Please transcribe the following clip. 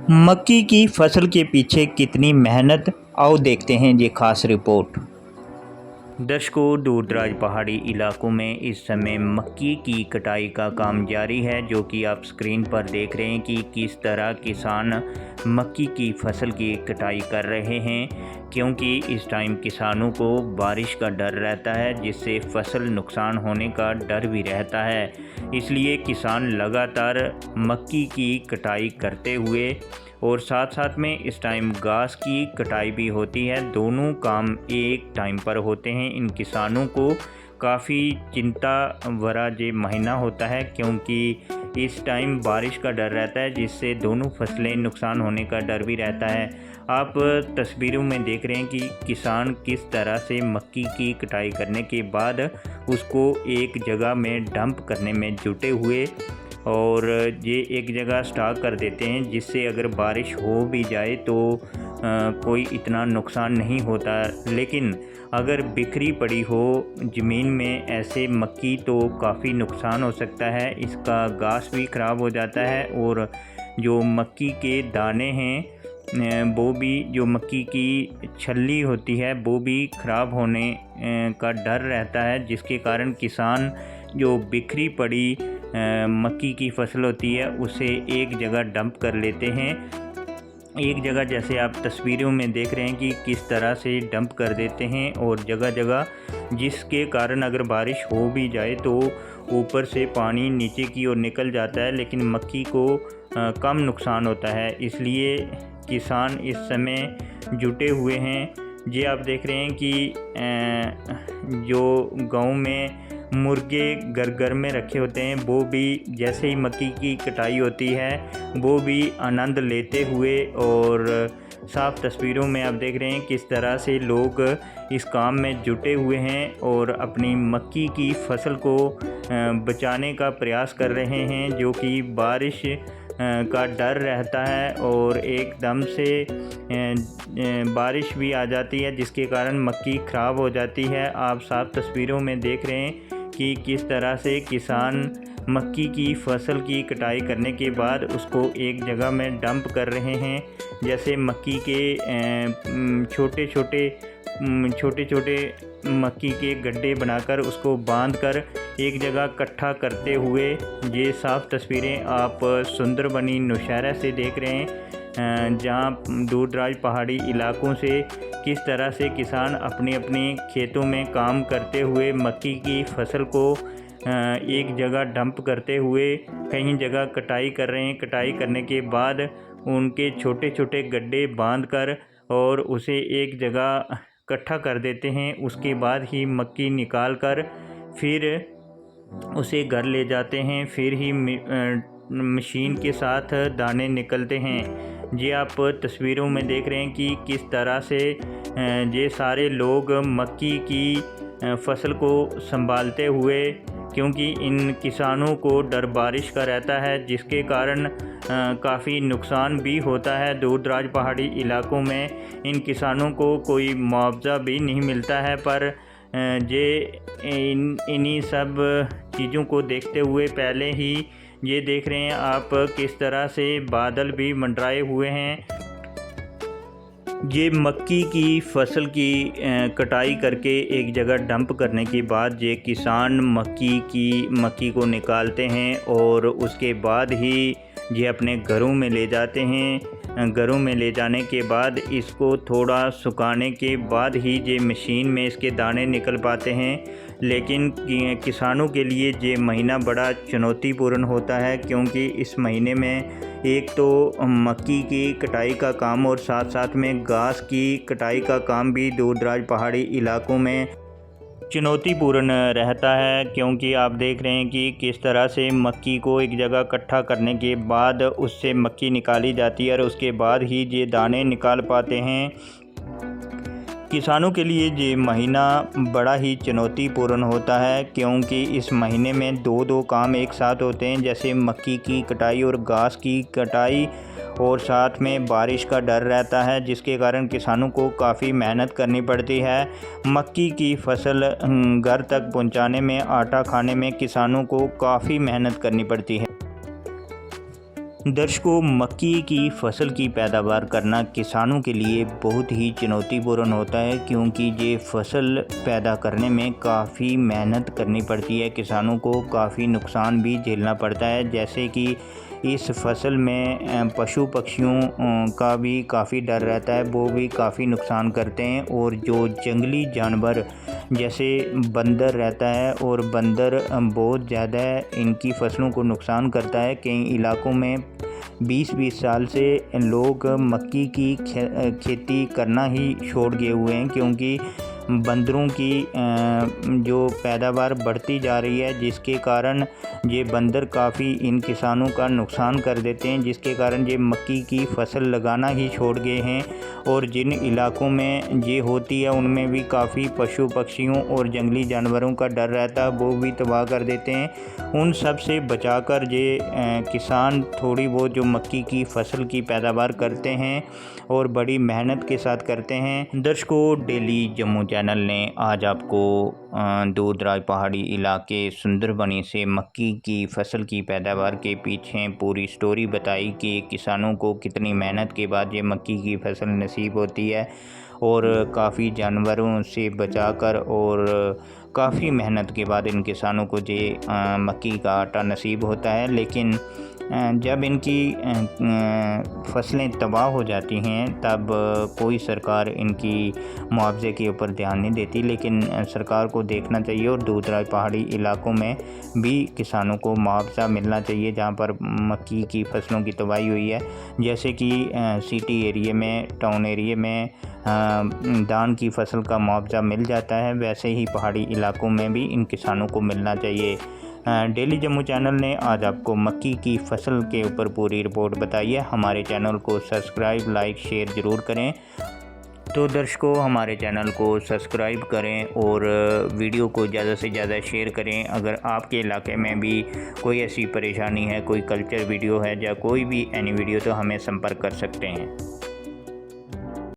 मक्की की फसल के पीछे कितनी मेहनत, आओ देखते हैं ये खास रिपोर्ट। दर्शकों, दूरदराज पहाड़ी इलाकों में इस समय मक्की की कटाई का काम जारी है, जो कि आप स्क्रीन पर देख रहे हैं कि किस तरह किसान मक्की की फसल की कटाई कर रहे हैं। क्योंकि इस टाइम किसानों को बारिश का डर रहता है, जिससे फसल नुकसान होने का डर भी रहता है। इसलिए किसान लगातार मक्की की कटाई करते हुए और साथ साथ में इस टाइम घास की कटाई भी होती है। दोनों काम एक टाइम पर होते हैं। इन किसानों को काफ़ी चिंता भरा ये महीना होता है, क्योंकि इस टाइम बारिश का डर रहता है, जिससे दोनों फसलें नुकसान होने का डर भी रहता है। आप तस्वीरों में देख रहे हैं कि किसान किस तरह से मक्की की कटाई करने के बाद उसको एक जगह में डंप करने में जुटे हुए, और ये एक जगह स्टॉक कर देते हैं, जिससे अगर बारिश हो भी जाए तो कोई इतना नुकसान नहीं होता। लेकिन अगर बिखरी पड़ी हो ज़मीन में ऐसे मक्की तो काफ़ी नुकसान हो सकता है। इसका घास भी ख़राब हो जाता है, और जो मक्की के दाने हैं वो भी, जो मक्की की छल्ली होती है वो भी ख़राब होने का डर रहता है, जिसके कारण किसान जो बिखरी पड़ी मक्की की फसल होती है उसे एक जगह डंप कर लेते हैं। एक जगह जैसे आप तस्वीरों में देख रहे हैं कि किस तरह से डंप कर देते हैं, और जगह जगह, जिसके कारण अगर बारिश हो भी जाए तो ऊपर से पानी नीचे की ओर निकल जाता है, लेकिन मक्की को कम नुकसान होता है। इसलिए किसान इस समय जुटे हुए हैं। ये आप देख रहे हैं कि जो गांव में मुर्गे घर घर में रखे होते हैं, वो भी जैसे ही मक्की की कटाई होती है वो भी आनंद लेते हुए, और साफ तस्वीरों में आप देख रहे हैं किस तरह से लोग इस काम में जुटे हुए हैं और अपनी मक्की की फसल को बचाने का प्रयास कर रहे हैं, जो कि बारिश का डर रहता है और एकदम से बारिश भी आ जाती है, जिसके कारण मक्की ख़राब हो जाती है। आप साफ तस्वीरों में देख रहे हैं कि किस तरह से किसान मक्की की फसल की कटाई करने के बाद उसको एक जगह में डंप कर रहे हैं। जैसे मक्की के छोटे छोटे मक्की के गड्ढे बनाकर उसको बांधकर एक जगह इकट्ठा करते हुए, ये साफ तस्वीरें आप सुंदरबनी नौशहरा से देख रहे हैं, जहां दूरदराज पहाड़ी इलाकों से किस तरह से किसान अपने अपने खेतों में काम करते हुए मक्की की फसल को एक जगह डंप करते हुए कहीं जगह कटाई कर रहे हैं। कटाई करने के बाद उनके छोटे छोटे गड्ढे बांधकर और उसे एक जगह इकट्ठा कर देते हैं। उसके बाद ही मक्की निकाल कर फिर उसे घर ले जाते हैं, फिर ही मशीन के साथ दाने निकलते हैं। ये आप तस्वीरों में देख रहे हैं कि किस तरह से ये सारे लोग मक्की की फसल को संभालते हुए, क्योंकि इन किसानों को डर बारिश का रहता है, जिसके कारण काफ़ी नुकसान भी होता है। दूरदराज पहाड़ी इलाकों में इन किसानों को कोई मुआवजा भी नहीं मिलता है, पर इन्हीं सब चीज़ों को देखते हुए पहले ही ये देख रहे हैं आप किस तरह से बादल भी मंडराए हुए हैं। ये मक्की की फसल की कटाई करके एक जगह डंप करने के बाद ये किसान मक्की को निकालते हैं, और उसके बाद ही ये अपने घरों में ले जाते हैं। घरों में ले जाने के बाद इसको थोड़ा सुखाने के बाद ही ये मशीन में इसके दाने निकल पाते हैं। लेकिन किसानों के लिए ये महीना बड़ा चुनौतीपूर्ण होता है, क्योंकि इस महीने में एक तो मक्की की कटाई का काम और साथ साथ में घास की कटाई का काम भी दूरदराज पहाड़ी इलाकों में चुनौतीपूर्ण रहता है। क्योंकि आप देख रहे हैं कि किस तरह से मक्की को एक जगह इकट्ठा करने के बाद उससे मक्की निकाली जाती है, और उसके बाद ही ये दाने निकाल पाते हैं। किसानों के लिए ये महीना बड़ा ही चुनौतीपूर्ण होता है, क्योंकि इस महीने में दो काम एक साथ होते हैं, जैसे मक्की की कटाई और घास की कटाई, और साथ में बारिश का डर रहता है, जिसके कारण किसानों को काफ़ी मेहनत करनी पड़ती है। मक्की की फसल घर तक पहुंचाने में, आटा खाने में किसानों को काफ़ी मेहनत करनी पड़ती है। दर्शकों, मक्की की फसल की पैदावार करना किसानों के लिए बहुत ही चुनौतीपूर्ण होता है, क्योंकि ये फसल पैदा करने में काफ़ी मेहनत करनी पड़ती है। किसानों को काफ़ी नुकसान भी झेलना पड़ता है, जैसे कि इस फसल में पशु पक्षियों का भी काफ़ी डर रहता है, वो भी काफ़ी नुकसान करते हैं। और जो जंगली जानवर जैसे बंदर रहता है, और बंदर बहुत ज़्यादा इनकी फसलों को नुकसान करता है। कई इलाकों में 20-20 साल से लोग मक्की की खेती करना ही छोड़ गए हुए हैं, क्योंकि बंदरों की जो पैदावार बढ़ती जा रही है, जिसके कारण ये बंदर काफ़ी इन किसानों का नुकसान कर देते हैं, जिसके कारण ये मक्की की फसल लगाना ही छोड़ गए हैं। और जिन इलाकों में ये होती है उनमें भी काफ़ी पशु पक्षियों और जंगली जानवरों का डर रहता है, वो भी तबाह कर देते हैं। उन सब से बचाकर ये किसान थोड़ी बहुत जो मक्की की फसल की पैदावार करते हैं और बड़ी मेहनत के साथ करते हैं। दर्शकों, डेली जम्मू चैनल ने आज आपको दूर दराज पहाड़ी इलाके सुंदरबनी से मक्की की फसल की पैदावार के पीछे पूरी स्टोरी बताई कि किसानों को कितनी मेहनत के बाद ये मक्की की फसल नसीब होती है, और काफ़ी जानवरों से बचाकर और काफ़ी मेहनत के बाद इन किसानों को ये मक्की का आटा नसीब होता है। लेकिन जब इनकी फसलें तबाह हो जाती हैं, तब कोई सरकार इनकी मुआवजे के ऊपर ध्यान नहीं देती। लेकिन सरकार को देखना चाहिए, और दूर दराज पहाड़ी इलाकों में भी किसानों को मुआवजा मिलना चाहिए जहां पर मक्की की फसलों की तबाही हुई है। जैसे कि सिटी एरिया में, टाउन एरिया में धान की फसल का मुआवजा मिल जाता है, वैसे ही पहाड़ी इलाकों में भी इन किसानों को मिलना चाहिए। डेली जम्मू चैनल ने आज आपको मक्की की फसल के ऊपर पूरी रिपोर्ट बताई है। हमारे चैनल को सब्सक्राइब, लाइक, शेयर ज़रूर करें। तो दर्शकों, हमारे चैनल को सब्सक्राइब करें और वीडियो को ज़्यादा से ज़्यादा शेयर करें। अगर आपके इलाके में भी कोई ऐसी परेशानी है, कोई कल्चर वीडियो है या कोई भी एनी वीडियो, तो हमें संपर्क कर सकते हैं।